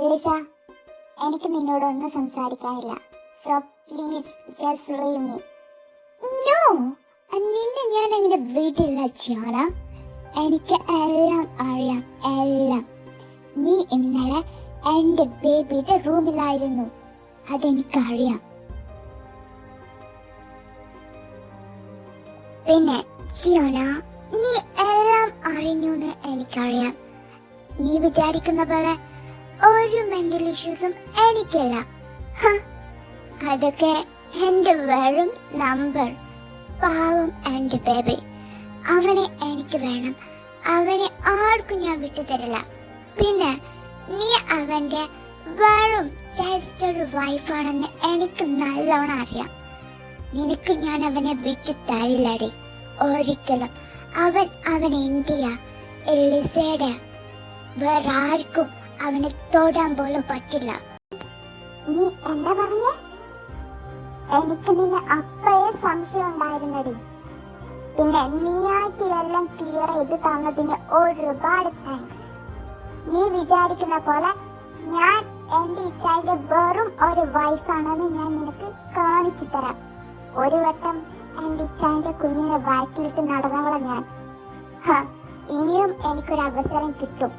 Lisa, എനിക്ക് നിന്നോടൊന്നും സംസാരിക്കാനില്ല. So please just leave me. No, നിന്നെ ഞാൻ അങ്ങനെ വീട്ടില്ല ജിയാന. എനിക്ക് എല്ലാം അറിയാം, എല്ലാം. നീ ഇന്നലെ എന്റെ ബേബിയുടെ റൂമിലായിരുന്നു, അതെനിക്കറിയാം. പിന്നെ ജിയാന, നീ എല്ലാം അറിഞ്ഞൂന്ന് എനിക്കറിയാം. നീ വിചാരിക്കുന്ന പോലെ ഒരു മെന്റൽ ഇഷ്യൂസും എനിക്കില്ല. അതൊക്കെ എന്റെ വെറും നമ്പർ. പാവം എന്റെ ബേബി, അവനെ എനിക്ക് വേണം. അവനെ ആർക്കും ഞാൻ വിട്ടുതരില്ല. പിന്നെ നീ അവന്റെ വെറും ജസ്റ്റ് ഒരു വൈഫാണെന്ന് എനിക്ക് നല്ലോണം അറിയാം. നിനക്ക് ഞാൻ അവനെ വിട്ടു തരില്ലടി, ഒരിക്കലും. അവൻ എന്റെയാ, ലിസയുടെ. വേറെ ആർക്കും അവനെ തൊടാൻ പോലും പറ്റില്ല. നീ എന്താ പറഞ്ഞേ? എനിക്ക് നിന്നെ അപ്പോഴേ സംശയം ഉണ്ടായിരുന്നടി. പിന്നെ നീയായിട്ട് എല്ലാം ക്ലിയർ ചെയ്ത് തന്നതിന് ഒരുപാട് താങ്ക്സ്. നീ വിചാരിക്കുന്ന പോലെ ഞാൻ എന്റെ ഇച്ചായുടെ വെറും ഒരു വൈഫാണെന്ന് ഞാൻ നിനക്ക് കാണിച്ചു തരാം. ഒരു വട്ടം എന്റെ ഇച്ചാന്റെ കുഞ്ഞിനെ വയറ്റിലിട്ട് നടന്നവളെ ഞാൻ. ഇനിയും എനിക്കൊരു അവസരം കിട്ടും.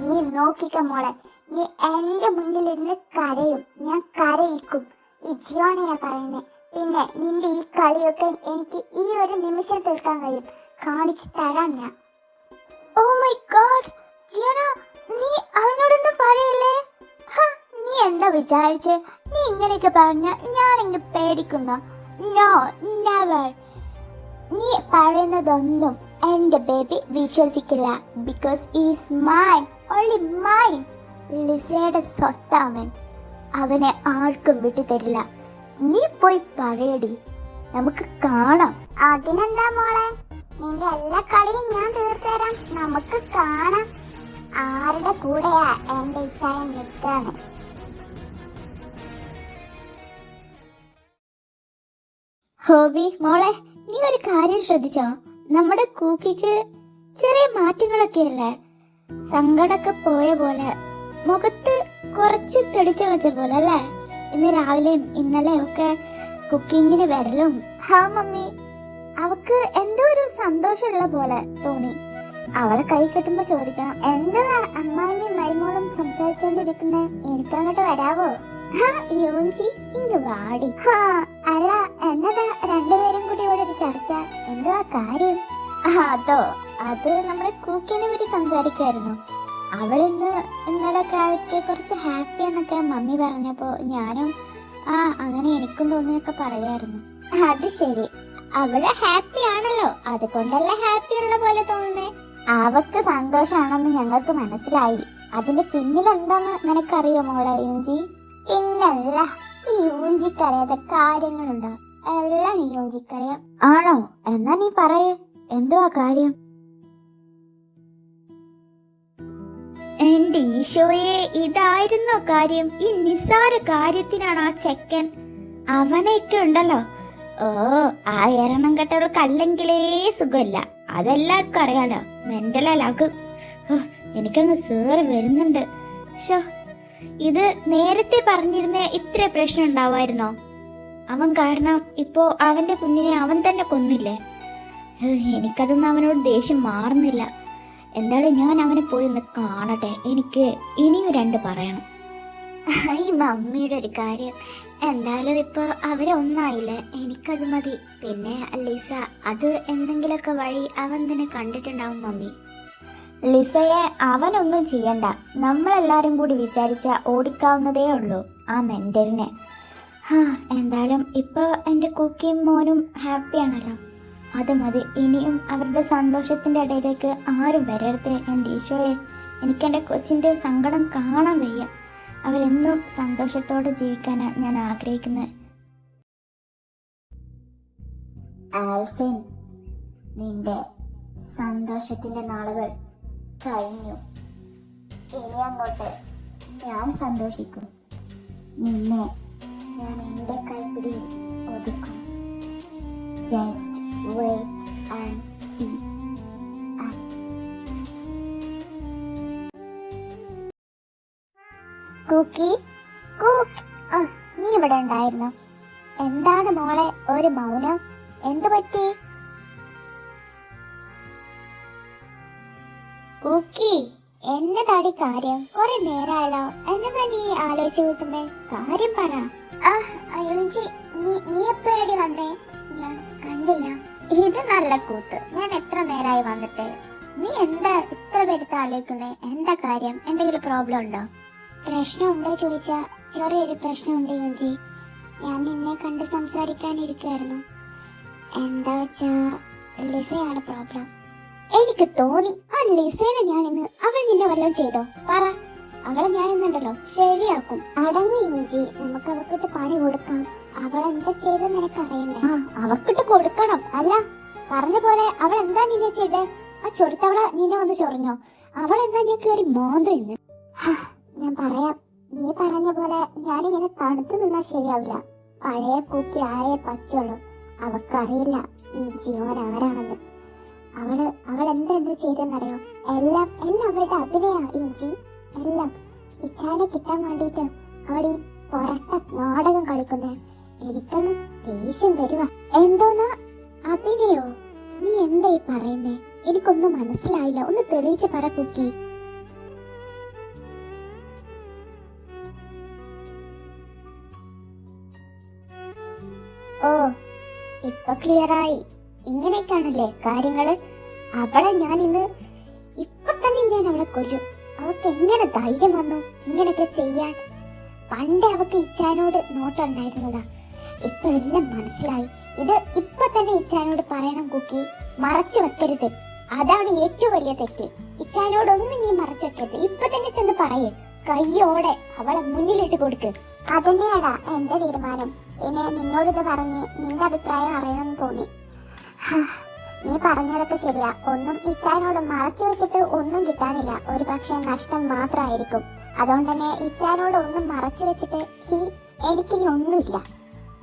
നീ നോക്കിക്ക മോളെ, നീ എന്റെ മുന്നിലിരുന്ന് കരയും, ഞാൻ കരയിക്കും. ഈ ജിയോണയാ പറയുന്നേ. പിന്നെ നിന്റെ ഈ കളിയൊക്കെ എനിക്ക് ഈ ഒരു നിമിഷം തീർക്കാൻ കഴിയും, കാണിച്ചു തരാം ഞാൻ. ഓ മൈ ഗോഡ് ജിയോണ, നീ അവനോടൊന്നും പറയല്ലേ. നീ എന്താ വിചാരിച്ചേ? നീ ഇങ്ങനെയൊക്കെ പറഞ്ഞ ഞാനെങ്കിൽ പേടിക്കുന്ന? No, never. നീ പറയുന്നതൊന്നും എന്റെ ബേബി വിശ്വസിക്കില്ല. Because is mine, only mine. ലിസയുടെ സ്വത്താവൻ. അവനെ ആർക്കും വിട്ടുതരില്ല. നീ പോയി പറയടി, നമുക്ക് കാണാം. അതിനെന്താ മോളെ, നിന്റെ എല്ലാ കളിയും ഞാൻ തീർത്തരാം. നമുക്ക് കാണാം ആരുടെ കൂടെയാ എന്റെ ഇച്ഛായ നിൽക്കാണ്. ഹോബി മോളെ, നീ ഒരു കാര്യം ശ്രദ്ധിച്ചോ? നമ്മുടെ കൂക്കിക്ക് ചെറിയ മാറ്റങ്ങളൊക്കെ അല്ലേ? സങ്കടമൊക്കെ പോയ പോലെ, മുഖത്ത് കുറച്ച് തെളിച്ച വെച്ച പോലെ അല്ലേ? ഇന്ന് രാവിലെയും ഇന്നലെയും ഒക്കെ കുക്കിങ്ങിന് വരലും. മമ്മി, അവക്ക് എന്തോ ഒരു സന്തോഷമുള്ള പോലെ തോന്നി. അവളെ കൈ കെട്ടുമ്പോ ചോദിക്കണം, എന്താ അമ്മായിമ്മയും മരുമോളും സംസാരിച്ചോണ്ടിരിക്കുന്നേ, എനിക്കങ്ങോട്ട് വരാവോ? യോഞ്ചി ഇങ്ങ് വാടി. അല്ല, എന്നതാ രണ്ടുപേരും കൂടി ഇവിടെ ഒരു ചർച്ച? എന്താ കാര്യം? അതോ, അത് നമ്മളെ കൂക്കിനെ പറ്റി സംസാരിക്കുമായിരുന്നു. അവളിന്ന് ഇന്നലൊക്കെ ആയിട്ട് കുറച്ച് ഹാപ്പി എന്നൊക്കെ മമ്മി പറഞ്ഞപ്പോ ഞാനും അങ്ങനെ എനിക്കും തോന്നിയൊക്കെ പറയായിരുന്നു. അത് ശരി, അവള് ഹാപ്പി ആണല്ലോ, അതുകൊണ്ടല്ലേ ഹാപ്പി ഉള്ള പോലെ തോന്നുന്നേ. അവക്ക് സന്തോഷാണെന്ന് ഞങ്ങൾക്ക് മനസ്സിലായി. അതിന്റെ പിന്നിൽ എന്താന്ന് നിനക്കറിയോ മോളെ യൂഞ്ചി? ഇന്നല്ല, ഈ യൂഞ്ചിക്കറിയാത്ത കാര്യങ്ങളുണ്ടോ? എല്ലാം ഈ യൂഞ്ചിക്കറിയാം. ആണോ? എന്നാ നീ പറയേ, എന്തുവാ കാര്യം? എന്റെ ഈശോയെ, ഇതായിരുന്നോ കാര്യം? ഈ നിസ്സാര കാര്യത്തിനാണ് ആ ചെക്കൻ. അവനെയൊക്കെ ഉണ്ടല്ലോ, ആ എരണം കെട്ടവർക്ക് അല്ലെങ്കിലേ സുഖമില്ല. അതെല്ലാവർക്കും അറിയാലോ. മെന്റലാക്ക് എനിക്കങ്ങ് കേറി വരുന്നുണ്ട്. ഇത് നേരത്തെ പറഞ്ഞിരുന്ന ഇത്ര പ്രശ്നം ഉണ്ടാവുമായിരുന്നോ? അവൻ കാരണം ഇപ്പോ അവന്റെ കുഞ്ഞിനെ അവൻ തന്നെ കൊന്നില്ലേ? എനിക്കതൊന്നും അവനോട് ദേഷ്യം മാറുന്നില്ല. എന്തായാലും ഞാൻ അവനെ പോയി ഒന്ന് കാണട്ടെ. എനിക്ക് ഇനിയും 2 പറയണം. ഈ മമ്മിയുടെ ഒരു കാര്യം, എന്തായാലും ഇപ്പൊ അവരൊന്നായില്ലേ, എനിക്കത് മതി. പിന്നെ ലിസ, അത് എന്തെങ്കിലുമൊക്കെ വഴി അവൻ തന്നെ കണ്ടിട്ടുണ്ടാവും മമ്മി. ലിസയെ അവനൊന്നും ചെയ്യണ്ട. നമ്മളെല്ലാരും കൂടി വിചാരിച്ച ഓടിക്കാവുന്നതേ ഉള്ളൂ ആ മെന്റലിനെ. എന്തായാലും ഇപ്പൊ എൻ്റെ കുക്കിയും മോനും ഹാപ്പിയാണല്ലോ, അത് മതി. ഇനിയും അവരുടെ സന്തോഷത്തിന്റെ ഇടയിലേക്ക് ആരും വരരുത് എൻ്റെ ഈശോയെ. എനിക്കെൻ്റെ കൊച്ചിൻ്റെ സങ്കടം കാണാൻ വയ്യ. അവരെന്നും സന്തോഷത്തോടെ ജീവിക്കാനാണ് ഞാൻ ആഗ്രഹിക്കുന്നത്. ആൽഫിൻ, നിന്റെ സന്തോഷത്തിന്റെ നാളുകൾ കഴിഞ്ഞു. ഇനി അങ്ങോട്ട് ഞാൻ സന്തോഷിക്കും. നിന്നെ ഞാൻ എൻ്റെ കൈപ്പിടിയിൽ ഒതുക്കും. Just wait and see. കുക്കി കുക്ക് നീ ഇവിടെ ഉണ്ടായിരുന്നു. എന്താണ് മോളെ ഒരു മൗനം? എന്തു പറ്റി? കുക്കി എന്നതാടി കാര്യം? കുറെ നേരായല്ലോ. എന്നതാ നീ ആലോചിച്ചു കൂട്ടുന്നേ? കാര്യം പറ. അയ്യോജി, നീ എപ്പോഴാടി വന്നേ? ഞാൻ കണ്ടില്ല. ഇത് നല്ല കൂത്ത്. ഞാൻ എത്ര നേരായി വന്നിട്ട്. നീ എന്താ ഇത്ര പേരുത്ത് ആലോചിക്കുന്നേ? എന്താ കാര്യം? എന്തെങ്കിലും പ്രോബ്ലം ഉണ്ടോ? പ്രശ്നമുണ്ടോ ചോദിച്ചാ ചെറിയൊരു പ്രശ്നമുണ്ട് യോജി. ഞാൻ നിന്നെ കണ്ട് സംസാരിക്കാനിരിക്കായിരുന്നു. എന്താ വെച്ചാ ലിസയാണ് പ്രോബ്ലം. എനിക്ക് തോന്നി ആ ലിസേനെ ഞാനിന്ന് അവൾ നിന്നെ വല്ലതും ചെയ്തോ? പറ. അവളെ ഞാൻ ഇന്നുണ്ടല്ലോ ശരിയാക്കും. അടങ്ങ് യോജി, നമുക്ക് അവക്കിട്ട് പണി കൊടുക്കാം. അവൾ എന്താ ചെയ്തെന്ന് നിനക്കറിയണ്ടേ? അവക്കിട്ട് കൊടുക്കണം. അല്ല, പറഞ്ഞ പോലെ അവൾ എന്താ നിന്നെ ചെയ്തേ? ആ ചൊരുത്തവള നിന്നെ വന്ന് ചൊറിഞ്ഞോ? അവൾ എന്താ ഞാൻ കയറി മോന്ത ഇന്ന്? ഞാൻ പറയാം. നീ പറഞ്ഞ പോലെ ഞാനിങ്ങനെ തണുത്തു നിന്നാ ശരിയാവില്ല. പഴയ കൂക്കി ആയേ പറ്റുള്ളൂ. അവക്കറിയില്ല ഈ ജീവൻ ആരാണെന്ന്. അവൾ എന്തെന്ത് ചെയ്തെന്നറിയോ? എല്ലാം അവളുടെ അഭിനയ യുജി. എല്ലാം ഇച്ഛാനെ കിട്ടാൻ വേണ്ടിട്ട് അവൾ ഈ പൊരട്ട നാടകം കളിക്കുന്നേ. എനിക്കത് ദേഷ്യം വരുക. എന്തോന്നാ അഭിനയോ? നീ എന്തായി പറയുന്നേ? എനിക്കൊന്നും മനസ്സിലായില്ല. ഒന്ന് തെളിയിച്ച് പറ കുക്കി. ഓ, ഇപ്പൊ ക്ലിയറായി. ഇങ്ങനെയൊക്കെയാണല്ലേ കാര്യങ്ങള്? അവളെ ഞാൻ ഇന്ന് ഇപ്പൊ തന്നെ ഞാൻ അവളെ കൊല്ലും. അവക്ക് എങ്ങനെ ധൈര്യം വന്നു ഇങ്ങനെയൊക്കെ ചെയ്യാൻ? പണ്ടേ അവക്ക് ഇച്ചാനോട് നോട്ടുണ്ടായിരുന്നതാ. ഇപ്പൊ എല്ലാം മനസ്സിലായി. ഇത് ഇപ്പൊ തന്നെ ഇച്ചാനോട് പറയണം കുക്കി. മറച്ചു വെക്കരുത്. അതാണ് ഏറ്റവും വലിയ തെറ്റ്. ഇച്ചാനോടൊന്നും നീ മറച്ചു വെക്കരുത്. ഇപ്പൊ തന്നെ ചെന്ന് പറയേ. കയ്യോടെ അവളെ മുന്നിലിട്ട് കൊടുക്ക്. അതന്നെയാടാ എന്റെ തീരുമാനം. പിന്നെ നിന്നോടിത് പറഞ്ഞ് നിന്റെ അഭിപ്രായം അറിയണമെന്ന് തോന്നി. നീ പറഞ്ഞതൊക്കെ ശരിയാ. ഒന്നും ഇച്ചാനോട് മറച്ചു വെച്ചിട്ട് ഒന്നും കിട്ടാനില്ല. ഒരു പക്ഷെ നഷ്ടം മാത്രമായിരിക്കും. അതുകൊണ്ട് തന്നെ ഇച്ചാനോട് ഒന്നും മറച്ചു വെച്ചിട്ട് എനിക്കിനി ഒന്നുമില്ല.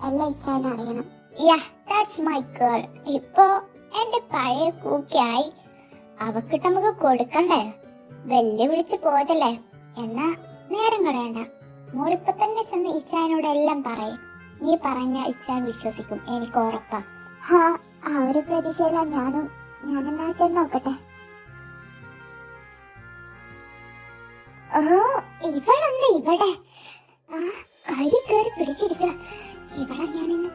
എല്ലാം ഇച്ചാൻ അറിയണം. ഇപ്പോ എന്റെ പഴയ കൂക്കിയായി. അവക്കിട്ട് നമുക്ക് കൊടുക്കണ്ടേ? വെല്ലുവിളിച്ച് പോയതല്ലേ. എന്നാ നേരം കളയണ്ട. മോളിപ്പൊ തന്നെ ചെന്ന് ഇച്ചാനോട് എല്ലാം പറയും. നീ പറഞ്ഞ ഇച്ചാൻ വിശ്വസിക്കും, എനിക്ക് ഉറപ്പാ. ആ ഒരു പ്രതീക്ഷയില ഞാനെന്നാ ചെന്ന് നോക്കട്ടെ. ഓ, ഇവളെന്താ ഇവിടെ? കൈ കയറി പിടിച്ചിരിക്ക. ഇവളെ ഞാനിന്ന്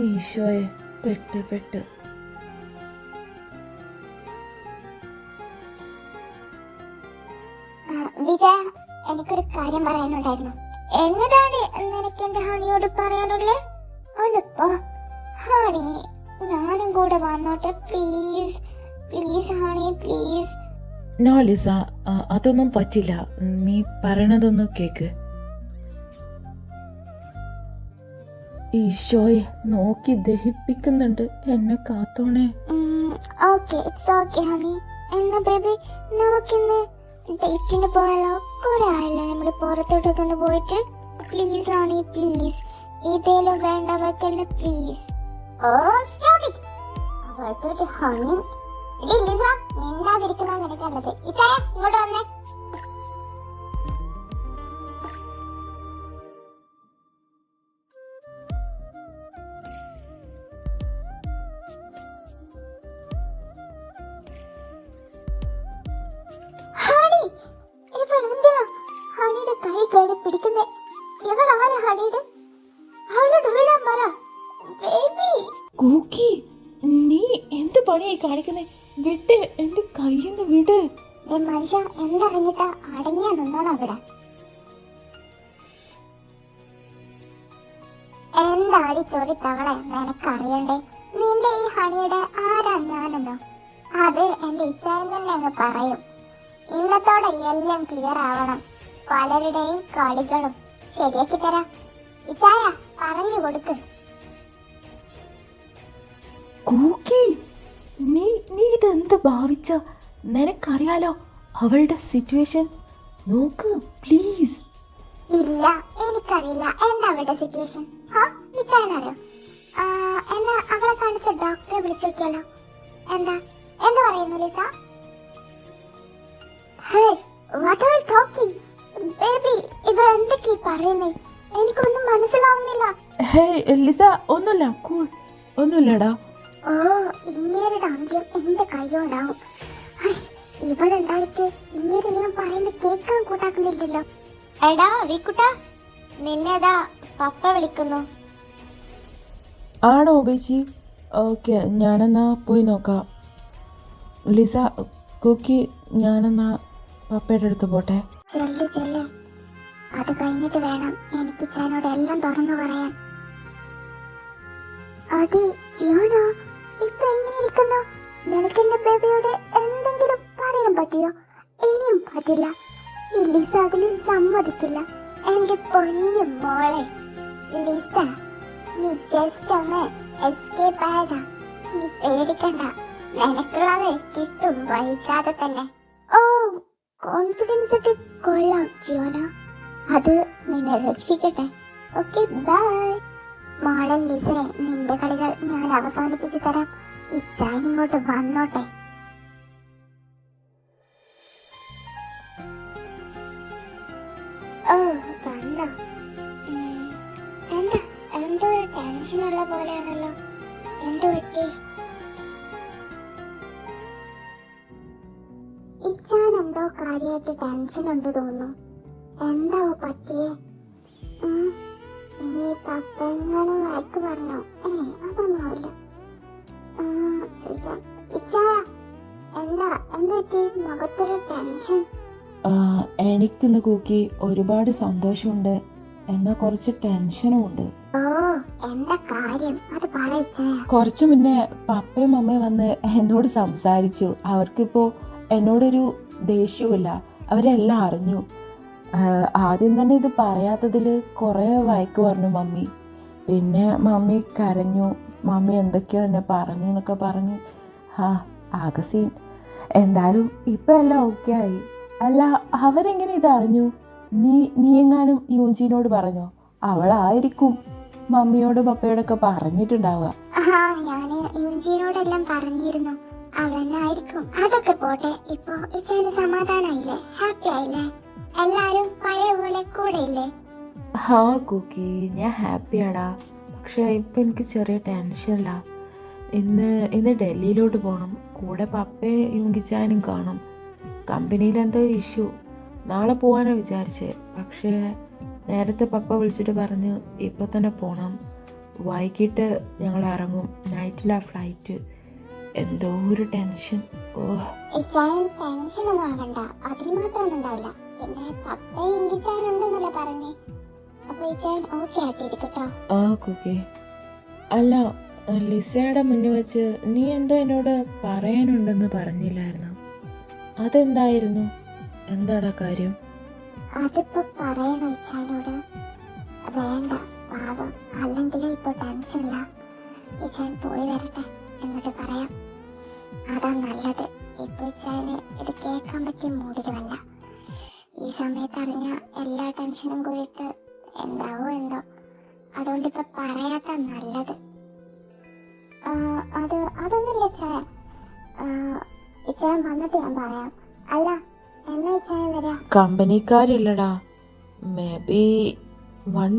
ഈശോയെ, പെട്ട് വിജയ, എനിക്കൊരു കാര്യം പറയാനുണ്ടായിരുന്നു. എന്നതാണ് നിനക്ക് എന്റെ ഹണിയോട് പറയാനുള്ളത്? ഒന്നിപ്പോ ഹണി, ഞാനും കൂടെ വന്നോട്ടെ please. Please honey, please. No Lisa, അതൊന്നും പറ്റില്ല. നീ പറയണതൊന്ന് കേക്ക്. ഈശോയെ, നോക്കി ദഹിപ്പിക്കുന്നുണ്ട്. എന്നെ കാത്തോണേ. Okay, it's okay honey. എന്നാ ബേബി, നമുക്കിന്ന് ഡേറ്റിന് പോയാലോ? കുറെ ആയല്ലേ നമ്മള് പുറത്തോട്ടൊക്കെ ഒന്ന് പോയിട്ട്. Please honey, please. ഇതേലും വേണ്ട വെക്കല്ലേ പ്ലീസ്. Oh stop it. അവൾക്കൊരു ഹണി. ലിസ, മിണ്ടാതിരിക്കുന്ന നിനക്ക് നല്ലത്. ഇച്ചായ ഇങ്ങോട്ട് വന്നേ. ഹണി, ഇവളെന്തിനാ ഹണിയുടെ കൈ കയറി പിടിക്കുന്നേ? ഇവളാരാ ഹണിയുടെ? അവളോട് വിടാൻ പറ ബേബി. കൂക്കി, നീ എന്ത് പണിയായി കാണിക്കുന്നേ? വിട്ട്, എന്റെ കയ്യിന്ന് വിട്. മനുഷ്യ, എന്തറിഞ്ഞിട്ടാ? അടങ്ങിയാ നിന്നോണം അവിടെ. എന്താടി ചൊറി തവളെ, നിനക്കറിയണ്ടേ നിന്റെ ഈ ഹണിയുടെ ആരാ ഞാനെന്നോ? അത് എന്റെ ഇച്ചായൻ തന്നെ അങ്ങ് പറയും. ഇന്നത്തോടെ എല്ലാം ക്ലിയർ ആവണം. പലരുടെയും കളികളും ശരിയാക്കി തരാം. ഇച്ചായ പറഞ്ഞു കൊടുക്ക്. കൂക്കി, നീ ഇതെന്ത് ഭാവിച്ച? നിനക്കറിയാലോ അവളുടെ സിറ്റുവേഷൻ. നോക്ക് പ്ലീസ്. ഇല്ല, എനിക്കറിയില്ല എന്താ അവളുടെ സിറ്റുവേഷൻ. ഇച്ചായനറിയോ? എന്നാ അവളെ കാണിച്ച ഡോക്ടറെ വിളിച്ചു നോക്കിയാലോ? എന്താ പറയുന്നു Lisa? Hey, what are you talking? ഇവൾ എന്തൊക്കെയാ പറയുന്നേ? എനിക്കൊന്നും മനസ്സിലാവുന്നില്ല. ഹേയ് ലിസ, ഒന്നുമില്ല, കൂൾ, ഒന്നുമില്ലടാ. ഓ, ഇങ്ങേരുടെ അന്ത്യം എന്റെ കൈയോണ്ടാവും. ഇവളുണ്ടായിട്ട് ഇങ്ങേര് ഞാൻ പറയുന്നത് കേൾക്കാൻ കൂട്ടാക്കുന്നില്ലല്ലോ. എടാ വിക്കുട്ടാ, നിന്നേതാ പപ്പ വിളിക്കുന്നു. ആണോ ബേച്ചി? ഓക്കെ, ഞാനെന്നാ പോയി നോക്കാം. ലിസ, കുക്കി, ഞാനെന്നാ പപ്പയുടെ അടുത്ത് പോട്ടെ. ചെല്ല് ചെല്ല്, അത് കഴിഞ്ഞിട്ട് വേണം എനിക്ക് ചേനോട് എല്ലാം തുറന്നു പറയാൻ. അതെ ജിയോനോ, ഇപ്പൊ എങ്ങനെ ഇരിക്കുന്നു? നിനക്ക് എന്റെ ബേബിയോട് എന്തെങ്കിലും പറയാൻ പറ്റിയോ? ഇനിയും പറ്റില്ല. ഈ ലിസ അതിന് സമ്മതിക്കില്ല. എന്റെ പൊന്നു മോളെ ലിസ, നീ ജസ്റ്റ് ഒന്ന് എസ്കേപ്പ് ആയതാ. നീ പേടിക്കണ്ട, നിനക്കുള്ളത് കിട്ടും വൈകാതെ തന്നെ. ഓ, കോൺഫിഡൻസ് ഒക്കെ കൊള്ളാം ജിയോന, അത് നിന്നെ രക്ഷിക്കട്ടെ. Okay bye. മോളെ ലിസേ, നിന്റെ കളികൾ ഞാൻ അവസാനിപ്പിച്ചു തരാം. ഈ ചാൻ ഇങ്ങോട്ട് വന്നോട്ടെ. ഓ വന്നോ? എന്താ എന്തോ ഒരു ടെൻഷനുള്ള പോലെയാണല്ലോ. എന്തു പറ്റി? ഇച്ചാൻ എന്തോ കാര്യമായിട്ട് ടെൻഷൻ ഉണ്ട് തോന്നുന്നു. എന്താവോ പറ്റിയേ? ഇനി പപ്പ എങ്ങാനും വായിക്ക് പറഞ്ഞോ? അതൊന്നും ആവില്ല. ചോദിക്കാം. ഇച്ചായ, എന്താ പറ്റി മുഖത്തൊരു ടെൻഷൻ? എനിക്കിന്ന് കുക്കി ഒരുപാട് സന്തോഷമുണ്ട്, എന്നാ കുറച്ച് ടെൻഷനും ഉണ്ട്. ഓ, എന്താ കാര്യം? അത് പറയിച്ചായ. കുറച്ചു മുന്നേ പപ്പയും അമ്മയും വന്ന് എന്നോട് സംസാരിച്ചു. അവർക്കിപ്പോ എന്നോടൊരു ദേഷ്യവുമില്ല, അവരെല്ലാം അറിഞ്ഞു. ആദ്യം തന്നെ ഇത് പറയാത്തതിൽ കുറേ വഴക്ക് പറഞ്ഞു മമ്മി. പിന്നെ മമ്മി കരഞ്ഞു, മമ്മി എന്തൊക്കെയോ എന്നെ പറഞ്ഞു എന്നൊക്കെ പറഞ്ഞ് ആകെ സീൻ. എന്തായാലും ഇപ്പം എല്ലാം ഓക്കെ ആയി. അല്ല, അവരെങ്ങനെ ഇതറിഞ്ഞു? നീ എങ്ങാനും യൂഞ്ചിനോട് പറഞ്ഞോ? അവളായിരിക്കും മമ്മിയോട് പപ്പയോടൊക്കെ പറഞ്ഞിട്ടുണ്ടാവുക. ഞാന് യൂഞ്ചിനോടെല്ലാം പറഞ്ഞിരുന്നു, അവളെന്നായിരിക്കും. അതൊക്കെ പോട്ടെ, ഇപ്പൊ ഇച്ചാന് സമാധാനായില്ലേ? ഹാപ്പി ആയില്ലേ? എല്ലാരും പഴയ പോലെ കൂടെ ഇല്ലേ? കുക്കി, ഞാൻ ഹാപ്പിയാടാ. പക്ഷെ ഇപ്പം എനിക്ക് ചെറിയ ടെൻഷനില്ല. ഇന്ന് ഡൽഹിയിലോട്ട് പോകണം. കൂടെ പപ്പയും യുങ്കിച്ചാനും കാണും. കമ്പനിയിൽ എന്തോ ഒരു ഇഷ്യൂ. നാളെ പോകാനാണ് വിചാരിച്ചത്. പക്ഷേ നേരത്തെ പപ്പ വിളിച്ചിട്ട് പറഞ്ഞു ഇപ്പോൾ തന്നെ പോകണം. വൈകിട്ട് ഞങ്ങൾ ഇറങ്ങും, നൈറ്റിലാണ് ഫ്ലൈറ്റ്. എന്തോ ഒരു ടെൻഷൻ. ടെൻഷനൊന്നും ആവണ്ട, അതിന് മാത്രമൊന്നും ഉണ്ടാവില്ല. പിന്നെ പപ്പയും യുങ്കിച്ചാനുണ്ടെന്നല്ലേ പറഞ്ഞേ? അപ്പൊ ഇച്ചാൻ ഓക്കെ ആയിട്ടിരിക്കട്ടോ. കുക്കി, അല്ല, ലിസയുടെ മുന്നിൽ വെച്ച് നീ എന്തോ എന്നോട് പറയാനുണ്ടെന്ന് പറഞ്ഞില്ലായിരുന്നു? അതെന്തായിരുന്നു? എന്താടാ കാര്യം? അതിപ്പോ പറയണോ ഇച്ചാനോട്? വേണ്ട, പാവം, അല്ലെങ്കിൽ ഇപ്പൊ ടെൻഷനില്ല. ഇച്ചാൻ പോയി വരട്ടെ, എന്നിട്ട് പറയാം. അതാ നല്ലത്. ഇപ്പൊ ഇച്ചാന് ഇത് കേൾക്കാൻ പറ്റിയ മൂഡിലുമല്ല. ഈ സമയത്ത് അറിഞ്ഞ എല്ലാ ടെൻഷനും കൂടിയിട്ട് എന്താവോ എന്തോ. അതുകൊണ്ട് ഇപ്പൊ പറയാത്ത നല്ലത്. അതൊന്നുമില്ല ഇച്ചായ. ഇച്ചാൻ വന്നിട്ട് ഞാൻ പറയാം. അല്ല, എന്നാ ഇച്ചായ വരാ? കമ്പനിക്കാരില്ലടാ, മേ ബി 1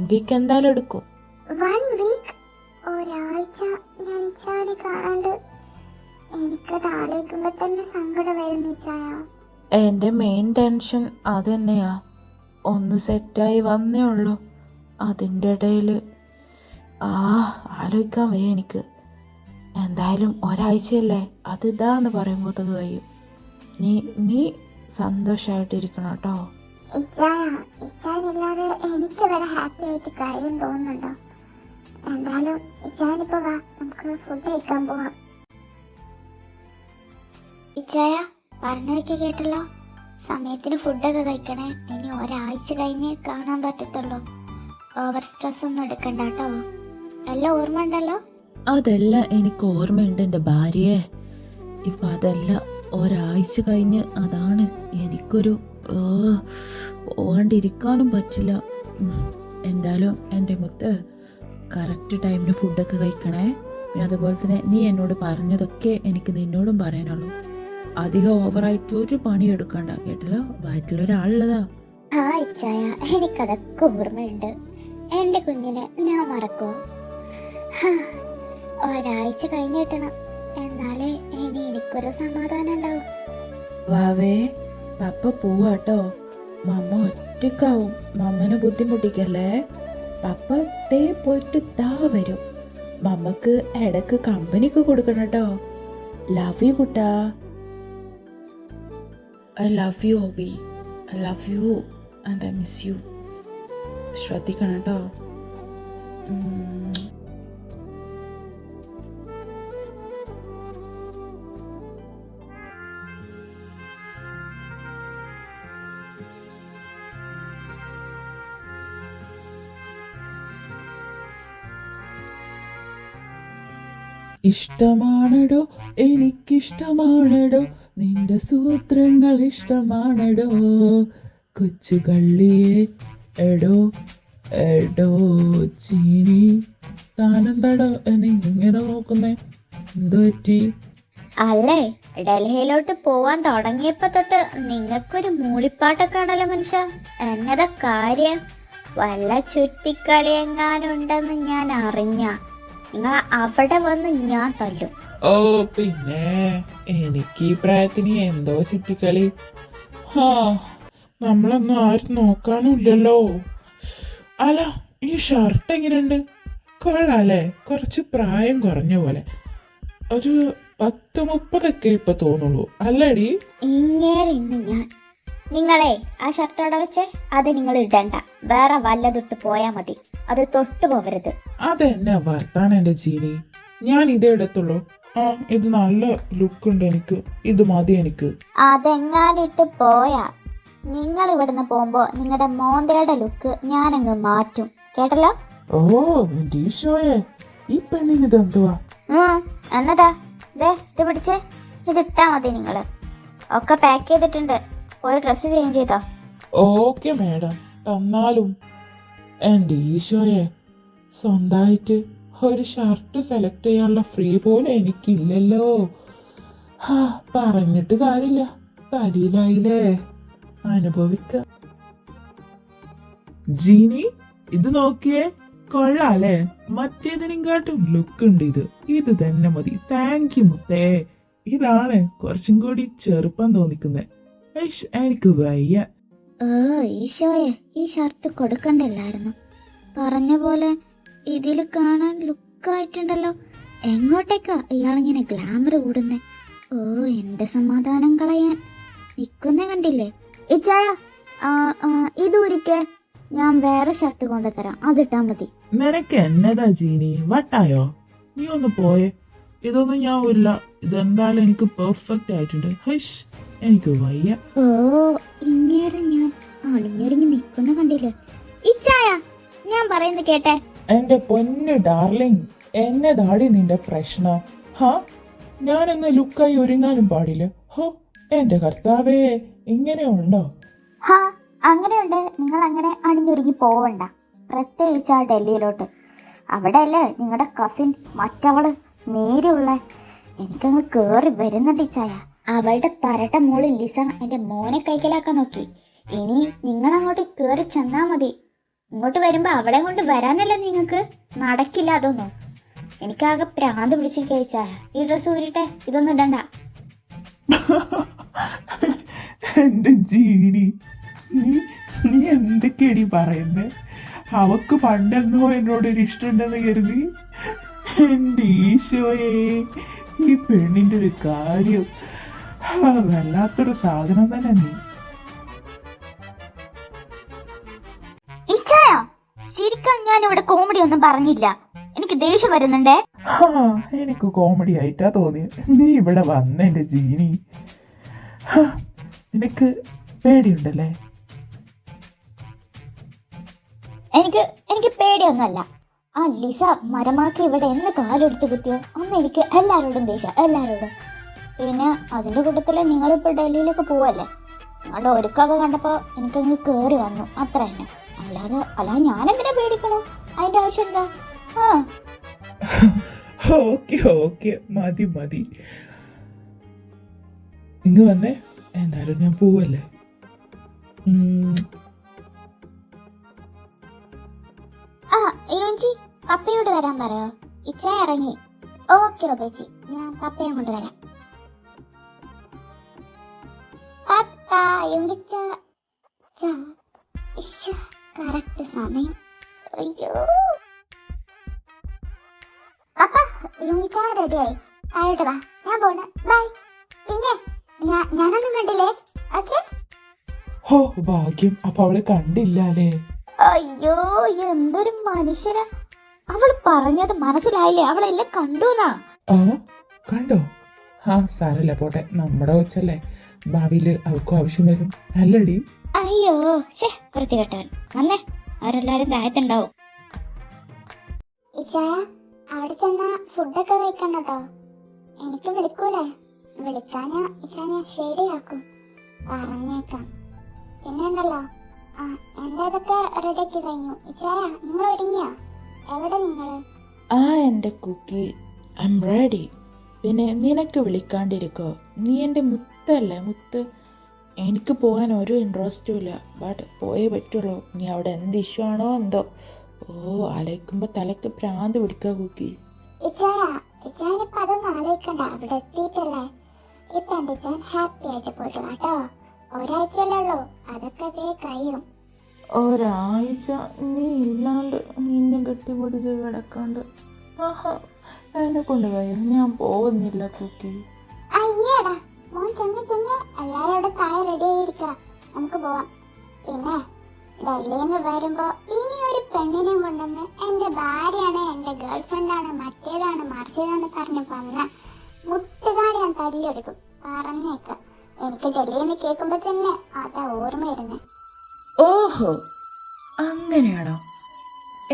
വീക്ക് എന്തായാലും എടുക്കും. 1 വീക്ക്? ഒരാഴ്ച ഞാൻ ഇച്ചാനെ കാണാണ്ട്. എനിക്കത് ആലോചിക്കുമ്പോ തന്നെ സങ്കടം വരുന്നു ഇച്ചായ. എൻ്റെ മെയിൻ ടെൻഷൻ അത് തന്നെയാ. ഒന്ന് സെറ്റായി വന്നേ ഉള്ളൂ, അതിൻ്റെ ഇടയിൽ ആലോചിക്കാൻ വയ്യ എനിക്ക്. എന്തായാലും ഒരാഴ്ചയല്ലേ, അതിതാന്ന് പറയുമ്പോഴത്തേക്ക് കഴിയും. നീ സന്തോഷമായിട്ടിരിക്കണം കേട്ടോ. ഇച്ചാനില്ലാതെ എനിക്ക് ഇവിടെ ഹാപ്പി ആയിട്ട് കഴിയും തോന്നുന്നുണ്ടോ? എന്തായാലും ഇച്ചാനിപ്പോ വാ, നമുക്ക് ഫുഡ് കഴിക്കാൻ പോവാം. ഇച്ചായ, പറഞ്ഞൊക്കെ കേട്ടല്ലോ, സമയത്തിന് ഫുഡൊക്കെ കഴിക്കണേ. ഇനി ഒരാഴ്ച കഴിഞ്ഞ് കാണാൻ പറ്റത്തുള്ളൂ. ഓവർ സ്ട്രെസ് ഒന്നും എടുക്കണ്ട കേട്ടോ. എല്ലാം ഓർമ്മ ഉണ്ടല്ലോ? അതെല്ലാം എനിക്ക് ഓർമ്മയുണ്ട് എൻ്റെ ഭാര്യയെ. ഇപ്പം അതെല്ലാം ഒരാഴ്ച കഴിഞ്ഞ്, അതാണ് എനിക്കൊരു പോകാണ്ടിരിക്കാനും പറ്റില്ല. എന്തായാലും എൻ്റെ മുത്ത് കറക്റ്റ് ടൈമിന് ഫുഡൊക്കെ കഴിക്കണേ. പിന്നെ അതുപോലെ തന്നെ നീ എന്നോട് പറഞ്ഞതൊക്കെ എനിക്ക് നിന്നോടും പറയാനുള്ളൂ. അധികം ഓവറായിട്ട് ഒരു പണി എടുക്കണ്ട കേട്ടല്ലോ, വയറ്റിലൊരാളുള്ളതാ. ഹായ് ചായ, എനിക്കതൊക്കെ ഓർമ്മയുണ്ട്. എൻ്റെ കുഞ്ഞിനെ ഞാൻ മറക്കോ? ഹാ, ഒരാഴ്ച കഴിഞ്ഞിട്ടണം, എന്നാലേ ഇനി എനിക്കൊരു സമാധാനം ഉണ്ടാവും. വാവേ, പപ്പ പോവാട്ടോ. മമ്മ ഒറ്റക്കാവും, മമ്മനെ ബുദ്ധിമുട്ടിക്കല്ലേ. പപ്പ ദേ പോയിട്ട് ദാ വരും. മമ്മക്ക് ഇടക്ക് കമ്പനിക്ക് കൊടുക്കണം കേട്ടോ. Love you Kutta. I love you ഓബി. I love you and I miss you. ശ്രദ്ധിക്കണം കേട്ടോ. ഇഷ്ടമാണടോ, എനിക്കിഷ്ടമാണടോ, നിന്റെ സൂത്രങ്ങൾ ഇഷ്ടമാണടോ, കൊച്ചുകള്ളിയെ എടോ എടോ ചീനി. താനെന്താടോ എന്നെ ഇങ്ങനെ നോക്കുന്നേ? എന്തു പറ്റി? അല്ലേ, ഡൽഹിയിലോട്ട് പോവാൻ തുടങ്ങിയപ്പോ തൊട്ട് നിങ്ങൾക്കൊരു മൂളിപ്പാട്ടൊക്കെ ആണല്ലോ മനുഷ്യ. എന്നതാ കാര്യം? വല്ല ചുറ്റിക്കളിയെങ്ങാനുണ്ടെന്ന് ഞാൻ അറിഞ്ഞ നിങ്ങൾ അവിടെ വന്ന് ഞാൻ തല്ലും. ഓ പിന്നെ എനിക്ക് ഈ പ്രായത്തിന് എന്തോ ചുറ്റിക്കളി. ഹാ, നമ്മളൊന്നും ആരും നോക്കാനുമില്ലല്ലോ. അല്ല, ഈ ഷർട്ട് എങ്ങനെയുണ്ട്? കൊള്ളാല്ലേ, കുറച്ച് പ്രായം കുറഞ്ഞ പോലെ. ഒരു 10-30 ഇപ്പൊ തോന്നുള്ളൂ അല്ലേടി? ഇങ്ങനെ ഇന്ന് ഞാൻ നിങ്ങളെ ആ ഷർട്ട് അവിടെ വെച്ചേ, അത് നിങ്ങൾ ഇടണ്ട, വേറെ വല്ലതൊട്ട് പോയാ മതി, അത് തൊട്ടു പോവരുത്. അതെന്നെ വർത്താനം എന്റെ ജീനി, ഞാൻ ഇതേ എടുത്തുള്ളൂ. ആ, ഇത് നല്ല ലുക്ക് ഉണ്ട്, എനിക്ക് ഇത് മതി. എനിക്ക് അതെങ്ങാനിട്ട് പോയാ നിങ്ങൾ ഇവിടുന്ന് പോകുമ്പോ നിങ്ങളുടെ മോന്തയുടെ ലുക്ക് ഞാനങ്ങ് മാറ്റും, കേട്ടല്ലോ? ഓ എന്റെ ഈശോയെ, ഈ പെണ്ണിന് ഇതെന്തുവാ? എന്നതാ ദേ ഇത് പിടിച്ചേ, ഇത് ഇട്ടാ മതി. നിങ്ങള് ഒക്കെ പാക്ക് ചെയ്തിട്ടുണ്ട്, പോയി ഡ്രസ്സ് ചേഞ്ച് ചെയ്തോ. ഓക്കെ മേഡം, തന്നാലും എൻ്റെ ഈശോയെ, സ്വന്തമായിട്ട് ഒരു ഷർട്ട് സെലക്ട് ചെയ്യാനുള്ള ഫ്രീ പോലും എനിക്കില്ലല്ലോ. ഹാ, പറഞ്ഞിട്ട് കാര്യമില്ല, തരിയിലായില്ലേ, അനുഭവിക്ക. ജീനി, ഇത് നോക്കിയേ, കൊള്ളാല്ലേ? മറ്റേതിനെക്കാട്ടും ലുക്ക് ഉണ്ട് ഇത്. ഇത് തന്നെ മതി. താങ്ക് യു മുത്തേ. ഇതാണ് കുറച്ചും കൂടി ചെറുപ്പം തോന്നിക്കുന്നത്. എനിക്ക് വയ്യ. ഓ ഈശോയെ, ഈ ഷർട്ട് കൊടുക്കണ്ടില്ലായിരുന്നു. പറഞ്ഞ പോലെ ഇതിൽ കാണാൻ ലുക്കായിട്ടുണ്ടല്ലോ. എങ്ങോട്ടേക്കാ ഇയാളിങ്ങനെ ഗ്ലാമർ കൂടുന്നേ? ഓ, എന്റെ സമാധാനം കളയാൻ നിക്കുന്നേ കണ്ടില്ലേ? ഇച്ചായ, ഇതൊരിക്കെ ഞാൻ വേറെ ഷർട്ട് കൊണ്ടുതരാം, അതിട്ടാ മതി. നിനക്ക് എന്നതാ ജീനി, വട്ടായോ? നീ ഒന്ന് പോയേ. ഇതൊന്നും ഞാൻ ഇല്ല, ഇതെന്തായാലും എനിക്ക് പെർഫെക്റ്റ് ആയിട്ടുണ്ട്. ഹൈഷ്, എനിക്ക് വയ്യ. ഓ, ഇങ്ങേരെ ഞാൻ അണിഞ്ഞൊരുങ്ങി നിക്കുന്ന കണ്ടില്ലേ? ഇച്ചായ, ഞാൻ പറയുന്നത് കേട്ടെ. എന്റെ പൊന്നു ഡാർലിംഗ്, എന്നതാടി നിന്റെ പ്രശ്നം? ഹാ, ഞാനെന്ന് ലുക്കായി ഒരുങ്ങാനും പാടില്ല? ഹോ, എന്റെ കർത്താവേ, ഇങ്ങനെ ഉണ്ടോ? ഹാ, അങ്ങനെയുണ്ട്. നിങ്ങൾ അങ്ങനെ അണിഞ്ഞൊരുങ്ങി പോവണ്ട, പ്രത്യേകിച്ച് ആ ഡൽഹിയിലോട്ട്. അവിടെ അല്ലേ നിങ്ങളുടെ കസിൻ മറ്റവള് നേരെയുള്ള. എനിക്കങ്ങ് കേറി വരുന്നുണ്ട് ഇച്ചായ. അവളുടെ പരട്ട മോള് ലിസ എന്റെ മോനെ കൈക്കലാക്കാൻ നോക്കി. ഇനി നിങ്ങൾ അങ്ങോട്ട് കേറി ചെന്നാ മതി. ഇങ്ങോട്ട് വരുമ്പോ അവളെ കൊണ്ട് വരാനല്ലേ നിങ്ങൾക്ക്? നടക്കില്ല അതൊന്നും. എനിക്കാകെ പ്രാന്ത് പിടിച്ചിരിക്കാ. ഈ ഡ്രസ്സ് ഊരിട്ടെ, ഇതൊന്നും ഇടണ്ട. എന്റെ ജീനി, നീ എന്തൊക്കെയാടി പറയുന്നേ? അവക്ക് പണ്ടെന്നോ എന്നോടൊരു ഇഷ്ടമുണ്ടെന്ന് കരുതി. എന്റെ ഈശോയെ, ഈ പെണ്ണിന്റെ ഒരു കാര്യം വല്ലാത്തൊരു സാധനം തന്നെ. നീ ശരിക്കും ഞാൻ ഇവിടെ കോമഡി ഒന്നും പറഞ്ഞില്ല, എനിക്ക് ദേഷ്യം വരുന്നുണ്ടേ. എനിക്ക് കോമഡി ആയിട്ടാ തോന്നിയത്. നീ ഇവിടെ വന്ന എന്റെ ജീനി, നിനക്ക് പേടിയുണ്ടല്ലേ? എനിക്ക് പേടിയൊന്നുമല്ല. ആ ലിസ മരമാക്കി ഇവിടെ എന്ന് കാലെടുത്ത് കുത്തിയോ അന്ന് എനിക്ക് എല്ലാരോടും ദേഷ്യം, എല്ലാരോടും. പിന്നെ അതിന്റെ കൂട്ടത്തില് നിങ്ങളിപ്പോ ഡൽഹിയിലൊക്കെ പോവല്ലേ, നിങ്ങളുടെ ഒരുക്കൊക്കെ കണ്ടപ്പോ എനിക്കങ്ങ് കേറി വന്നു, അത്ര തന്നെ. അല്ലാതെ ഞാനെന്തിനാ പേടിക്കണോ? അതിന്റെ ആവശ്യം എന്താ? ഓക്കെ ഓക്കെ, മതി മതി. ഇങ്ങ് വന്നേ, എന്തായാലും ഞാൻ പോവല്ലേ. പപ്പയോട് വരാൻ പറയോ? ഇച്ച ഇറങ്ങി. ഓക്കെ ഒബേച്ചി, ഞാൻ പപ്പയെ കൊണ്ടുവരാം. പപ്പ യുങ്കിച്ച കറക്റ്റ് സമയം. അയ്യോ പപ്പ, യുങ്കിച്ച റെഡിയായി. താഴോട്ട് വാ, ഞാൻ പോണ. ബൈ. പിന്നെ ഞാനൊന്നും കണ്ടില്ലേ? ഓക്കെ. ഹോ ഭാഗ്യം, അപ്പൊ അവളെ കണ്ടില്ലാലേ. അയ്യോ എന്തൊരു മനുഷ്യനാ. അവള് പറഞ്ഞത് മനസ്സിലായില്ലേ? അവളെല്ലാം കണ്ടുന്നാ. ആ കണ്ടോ? സാരല്ല, പോട്ടെ, നമ്മുടെ കൊച്ചല്ലേ, ഭാവിയില് അവൾക്കും ആവശ്യം വരും അല്ലടി. അയ്യോ വൃത്തികെട്ടവൻ. വന്നേ, അവരെല്ലാരും താഴത്തുണ്ടാവും. അവിടെ ചെന്നാ ഫുഡൊക്കെ കഴിക്കണ്ടോ? എനിക്ക് വിളിക്കൂലേ? വിളിക്കാനാ ഇച്ചാ ശരിയാക്കും, പറഞ്ഞേക്കാം. പിന്നെ ഉണ്ടല്ലോ, എന്റെ ഇതൊക്കെ റെഡിയാക്കി കഴിഞ്ഞു. ഇച്ചായ, നിങ്ങൾ ഒരുങ്ങിയാ? എവിടെ നിങ്ങള്? എൻ്റെ കുക്കി, ഐ എം റെഡി. പിന്നെ നിനക്ക് വിളിക്കാണ്ടിരിക്കോ? നീ എൻ്റെ മുത്തല്ലേ, മുത്ത്. എനിക്ക് പോകാൻ ഒരു ഇൻട്രസ്റ്റും ഇല്ല, ബട്ട് പോയേ പറ്റുള്ളൂ. നീ അവിടെ എന്ത് ഇഷ്യൂ ആണോ എന്തോ. ആലോചിക്കുമ്പോൾ തലക്ക് ഭ്രാന്ത് പിടിക്കുക കുക്കി. ഇച്ചാനിപ്പോ അതൊന്നും ആലോചിക്കണ്ട, അവിടെ എത്തിയിട്ടല്ലേ. ഇപ്പൊ എന്റെ ഇച്ചാൻ ഹാപ്പി ആയിട്ട് പോയിട്ട് കേട്ടോ. ഒരാഴ്ചയല്ലേ ഉള്ളൂ, അതൊക്കെ അതേ കഴിയും. ഒരാഴ്ച നീ ഇല്ലാണ്ട്, നിന്നെ കെട്ടിപ്പിടിച്ച് കിടക്കാണ്ട്, എന്നെ കൊണ്ട് വയ്യ, ഞാൻ പോകുന്നില്ല കുക്കി. അയ്യടാ മോൻ, ചെന്ന് എല്ലാരോടും താഴെ റെഡി ആയിരിക്ക, നമുക്ക് പോവാം. പിന്നെ ഡൽഹിന്ന് വരുമ്പോ ഇനി ഒരു പെണ്ണിനെ കൊണ്ടുവന്ന് എന്റെ ഭാര്യയാണ്, എന്റെ ഗേൾ ഫ്രണ്ടാണ്, മറ്റേതാണ് മറിച്ചതാണ് പറഞ്ഞ് വന്ന മുട്ടുകാരി ഞാൻ തല്ലിയെടുക്കും, പറഞ്ഞേക്കാം. എനിക്ക് ഡൽഹിന്ന് കേൾക്കുമ്പോ തന്നെ അതാ ഓർമ്മ വരുന്നേ. ഓഹോ, അങ്ങനെയാണോ?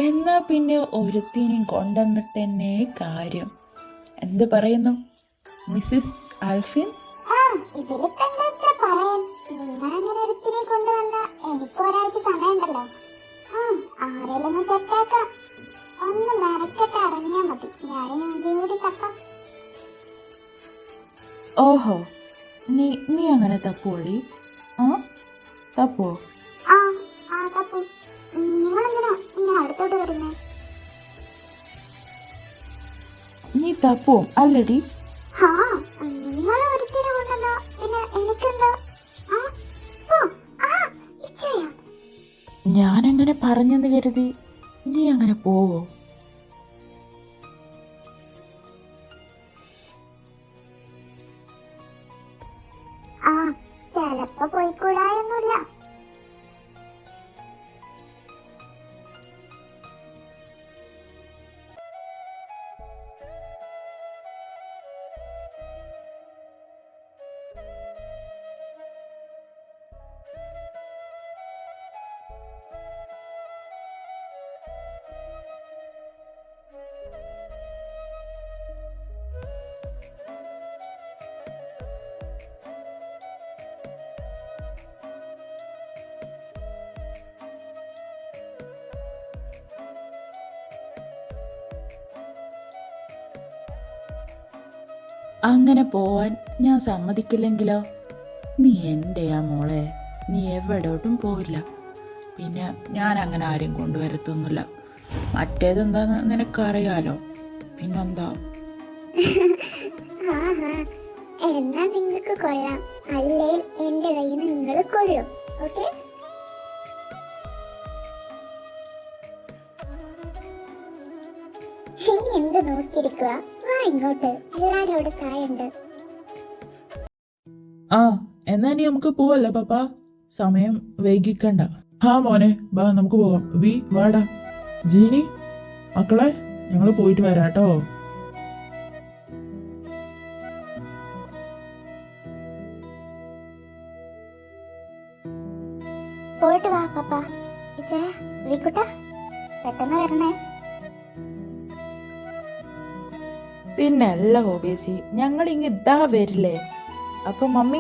എന്നാ പിന്നെ ഒരുത്തിനെയും കൊണ്ടുവന്നിട്ട് തന്നെ കാര്യം. എന്ത് പറയുന്നു മിസ്സിസ് ആൽഫിൻ? ഇതില് തന്നെ എത്ര പറയാൻ. നിങ്ങളങ്ങനെ ഒരുത്തിനെ കൊണ്ടുവന്ന എനിക്ക് ഒരാഴ്ച സമയമുണ്ടല്ലോ. ആരെല്ലാം സെറ്റാക്കാം. ഒന്ന് മെനക്കെട്ട് ഇറങ്ങിയാ മതി, ഞാനും നെഞ്ചും കൂടി തപ്പാം. ഓഹോ, നീ അങ്ങനെ തപ്പോടി? തപ്പോ? തപ്പു. നിങ്ങളെന്തിനാ ഇങ്ങനെ അടുത്തോട്ട് വരുന്നേ? നീ തപ്പും അല്ലടി? നിങ്ങൾ ഒരുത്തിനെ കൊണ്ടുവന്ന പിന്നെ എനിക്കെന്താ? ഞാനങ്ങനെ പറഞ്ഞെന്ന് കരുതി നീ അങ്ങനെ പോവോ? ചെലപ്പോ പോയിക്കൂടായൊന്നുമില്ല. അങ്ങനെ പോവാൻ ഞാൻ സമ്മതിക്കില്ലെങ്കിലോ? നീ എൻ്റെയാ മോളെ, നീ എവിടോട്ടും പോവില്ല. പിന്നെ ഞാൻ അങ്ങനെ ആരും കൊണ്ടുവരത്തൊന്നുമില്ല. മറ്റേതെന്താന്ന് നിനക്കറിയാലോ, പിന്നെന്താ. എന്നാ നിങ്ങൾക്ക് കൊള്ളാം, അല്ലേ എന്റെ കയ്യിൽ നിന്ന് നിങ്ങൾ കൊള്ളും. ഓക്കെ, ഇനി എന്ത് നോക്കിയിരിക്കുക? വാ ഇങ്ങോട്ട്, എല്ലാരും അവിടെ തായുണ്ട്. എന്നാ ഇനി നമുക്ക് പോവല്ലേ പപ്പ? സമയം വൈകിക്കണ്ട. മോനെ, ബാ നമുക്ക് പോവാം. വാടാ. ജീനി, മക്കളെ, ഞങ്ങള് പോയിട്ട് വരാട്ടോ. പോയിട്ട് വാ പപ്പ. വിക്കുട്ട, പെട്ടെന്ന് വരണേ. പിന്നല്ല ഓബേസി, ഞങ്ങൾ ഇതാ വരില്ലേ. അപ്പൊ മമ്മി,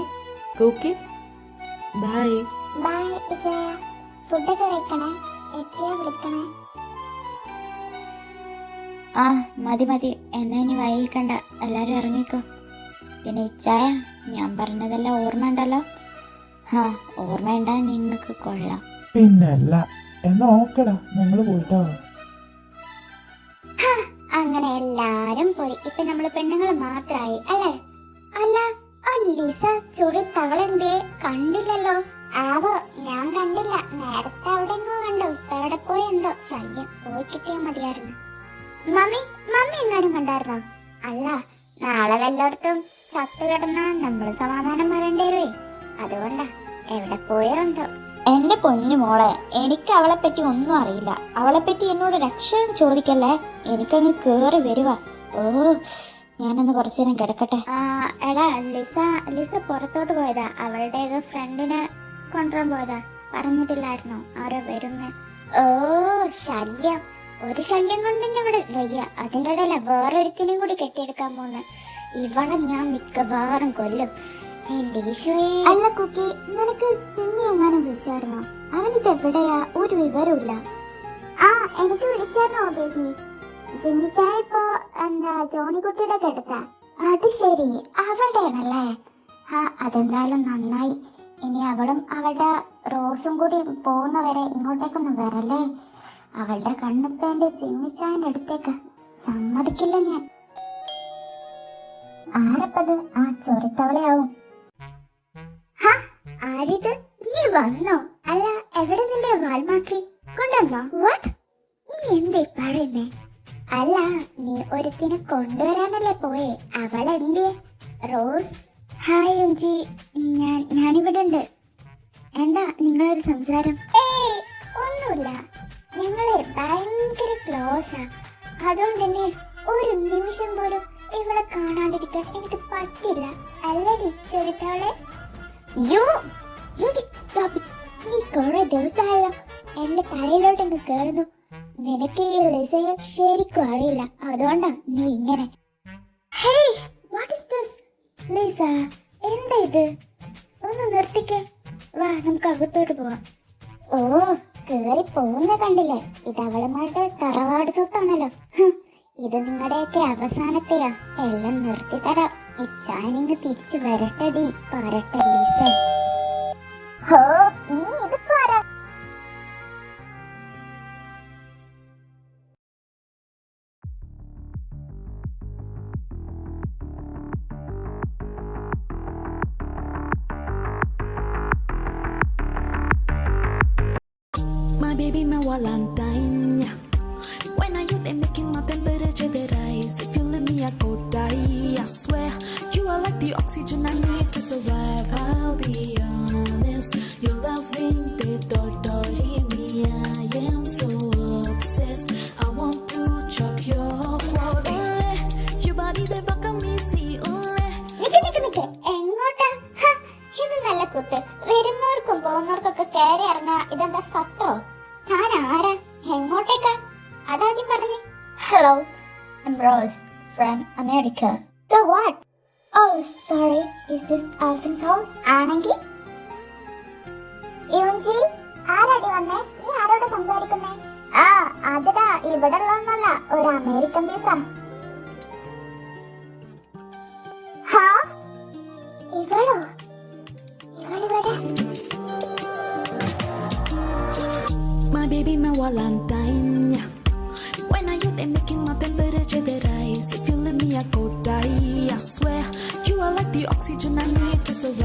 കുക്കി, ബൈ. ബൈ വിജയ, ഫുഡൊക്കെ കഴിക്കണേ, എത്തിയാ വിളിക്കണേ. മതി, എന്നാ ഇനി വൈകിക്കണ്ട, എല്ലാരും ഇറങ്ങിക്കോ. പിന്നെ ഇച്ചായ, ഞാൻ പറഞ്ഞതെല്ലാം ഓർമ്മ ഉണ്ടല്ലോ? ഓർമ്മയുണ്ടാ നിങ്ങൾക്ക് കൊള്ളാം. പിന്നല്ല, എന്നാ ഓക്കെടാ, ഞങ്ങള് പോയിട്ടോ. പോയി. ഇപ്പൊ നമ്മള് പെണ്ണുങ്ങള് മാത്രായി അല്ലേ? അല്ല, ആ ലിസ ചൊറി തവളെന്തേ കണ്ടില്ലല്ലോ? ആവോ, ഞാൻ കണ്ടില്ല. നേരത്തെ അവിടെ എങ്ങോ കണ്ടു. ഇപ്പൊ എവിടെ പോയി എന്തോ? ശല്യം, പോയി കിട്ടിയാ മതിയായിരുന്നു. മമ്മി എങ്ങാനും കണ്ടായിരുന്നോ? അല്ല, നാളെ വല്ലയിടത്തും ചത്തു കിടന്നാ നമ്മള് സമാധാനം പറയേണ്ടി വരുവേ. അതുകൊണ്ടാ. എവിടെ പോയോ എന്തോ. എന്റെ പൊന്നു മോളെ, എനിക്ക് അവളെ പറ്റി ഒന്നും അറിയില്ല. അവളെ പറ്റി എന്നോട് രക്ഷയും ചോദിക്കല്ലേ. എനിക്കങ്ങ് കേറി വരുവാ. ഓ, ഞാനൊന്ന് കുറച്ചു നേരം കിടക്കട്ടെ. എടാ, ലിസ പുറത്തോട്ട് പോയതാ. അവളുടെ ഫ്രണ്ടിനെ കൊണ്ടുവരാൻ പോയതാ. പറഞ്ഞിട്ടില്ലായിരുന്നോ ആരോ വരുന്ന്? ഓ, ശല്യം. ഒരു ശല്യം കൊണ്ട് ഇവിടെ വയ്യ. അതിൻ്റെ ഇടയില വേറൊരുത്തിനെയും കൂടി കെട്ടിയെടുക്കാൻ പോന്ന്. ഇവളെ ഞാൻ മിക്കവാറും കൊല്ലും. എന്റെ ഈശോയെ. അല്ല കുക്കി, നിനക്ക് ജിമ്മി എങ്ങാനും വിളിച്ചായിരുന്നോ? അവനിത് എവിടെയാ? ഒരു വിവരമില്ല. എനിക്ക് വിളിച്ചായിരുന്നോ ബേസി? ജിമ്മിച്ചായ ഇപ്പോ ജോണിക്കുട്ടിയുടെ കെടുത്ത. അത് ശരി, അവിടെയാണല്ലേ. അതെന്തായാലും നന്നായി. ഇനി അവളും അവളുടെ റോസും കൂടി പോകുന്നവരെ ഇങ്ങോട്ടേക്കൊന്നും വരല്ലേ. അവളുടെ കണ്ണിപ്പ എന്റെ ജിമ്മിച്ചായന്റെ അടുത്തേക്ക് സമ്മതിക്കില്ല ഞാൻ. ആരപ്പത്? ആ ചൊറിത്തവളയാവും. ആരിത്? നീ വന്നോ? അല്ല, എവിടെ നിന്റെ വാൽമാക്രി കൊണ്ടുവന്നോ? വാട്ട്? നീ എന്തേ പറയുന്നേ? അല്ല, നീ ഒരുത്തിനെ കൊണ്ടുവരാനല്ലേ പോയേ? അവളെന്തേ? റോസ്. ഹായ് ഉഞ്ചി, ഞാനിവിടെ ഉണ്ട്. എന്താ നിങ്ങളൊരു സംസാരം? ഏയ്, ഒന്നുമില്ല. ഞങ്ങള് ഭയങ്കര ക്ലോസാ. അതുകൊണ്ട് തന്നെ ഒരു നിമിഷം പോലും ഇവളെ കാണാണ്ടിരിക്കാൻ എനിക്ക് പറ്റില്ല. അല്ലടി ചൊരിത്തവളെ? നീ കുറെ ദിവസമായല്ലോ എന്റെ തലയിലോട്ട് കേറുന്നു. നിനക്ക് ഈ ലിസയെ ശരിക്കും അറിയില്ല. അതുകൊണ്ടാ നീ ഇങ്ങനെ. Hey, what is this? Lisa, എന്താ ഇത്? ഒന്ന് നിർത്തിക്കേ. വാ, നമുക്ക് അകത്തോട്ട് പോവാം. ഓ, കേറി പോകുന്ന കണ്ടില്ലേ? ഇത് അവളുമാരുടെ തറവാട് സ്വത്താണല്ലോ. ഇത് നിങ്ങളുടെയൊക്കെ അവസാനത്തെയാ. എല്ലാം നിർത്തി തരാം. ഈ ചാനിങ് തിരിച്ചു വരട്ടടി പറട്ടെ ലിസ. ഹോ, ഇനി ഇത് പോരാ. My baby, my Valentine. When are you there making my temperature the rise? If you leave me, I could die. I swear, you are like the oxygen I need to survive. I'll be honest, your loving the torture me. I am so obsessed. I want to chop your body. Your body the back of me, see. നിക്ക്, എങ്ങോട്ടാ? ഇത് നല്ല കുത്ത്. വരുന്നവർക്കും പോകുന്നവർക്കൊക്കെ കയറി ഇറങ്ങാ. ഇതെന്താ സത്രോ? താൻ ആരാ? എങ്ങോട്ടേക്കാ? അതാദ്യം പറഞ്ഞു. Hello, I'm Rose from America. So what? Oh, sorry. Is this Alvin's house? ആണെങ്കിൽ യുഞ്ചി, ആരാടി വന്നേ? നീ ആരോട് സംസാരിക്കുന്നേ? അതെടാ, ഇവിടെ ഉള്ളതൊന്നല്ല, ഒരു American പീസ. ഇവളോ? ഇവളിവിടെ? My baby, my Valentine. When are you there making my temperature the rise? If you leave me, I could die. I swear, you are like the oxygen I need to survive.